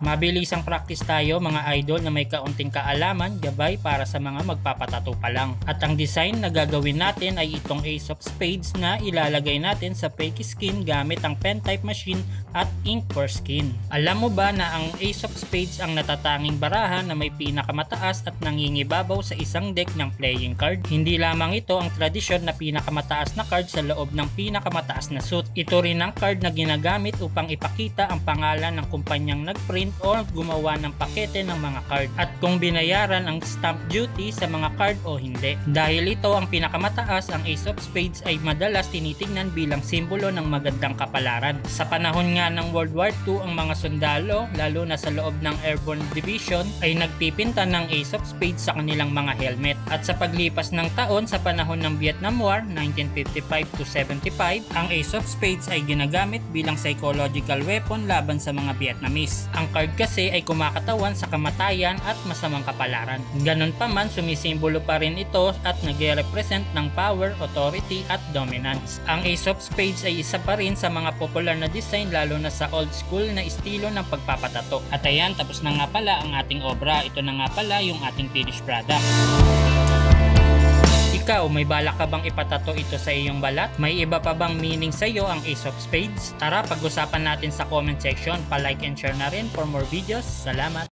Mabilisang practice tayo mga idol na may kaunting kaalaman, gabay para sa mga magpapatato pa lang. At ang design na gagawin natin ay itong Ace of Spades na ilalagay natin sa fake skin gamit ang pen type machine at ink for skin. Alam mo ba na ang Ace of Spades ang natatanging barahan na may pinakamataas at nangingibabaw sa isang deck ng playing card? Hindi lamang ito ang tradisyon na pinakamataas na card sa loob ng pinakamataas na suit. Ito rin ang card na ginagamit upang ipakita ang pangalan ng kumpanyang nagprint o gumawa ng pakete ng mga card at kung binayaran ang stamp duty sa mga card o hindi. Dahil ito ang pinakamataas, ang Ace of Spades ay madalas tinitingnan bilang simbolo ng magandang kapalaran. Sa panahon nga ng World War II, ang mga sundalo, lalo na sa loob ng Airborne Division, ay nagpipinta ng Ace of Spades sa kanilang mga helmet. At sa paglipas ng taon, sa panahon ng Vietnam War 1955 to 75, ang Ace of Spades ay ginagamit bilang psychological weapon laban sa mga Vietnamese. Ang card kasi ay kumakatawan sa kamatayan at masamang kapalaran. Ganun pa man, sumisimbolo pa rin ito at nagre-represent ng power, authority at dominance. Ang Ace of Spades ay isa pa rin sa mga popular na design lalo na sa old school na estilo ng pagpapatato. At ayan, tapos na nga pala ang ating obra. Ito na nga pala yung ating finished product. Ikaw, may balak ka bang ipatato ito sa iyong balat? May iba pa bang meaning sa iyo ang Ace of Spades? Tara, pag-usapan natin sa comment section. Pa-like and share na rin for more videos. Salamat!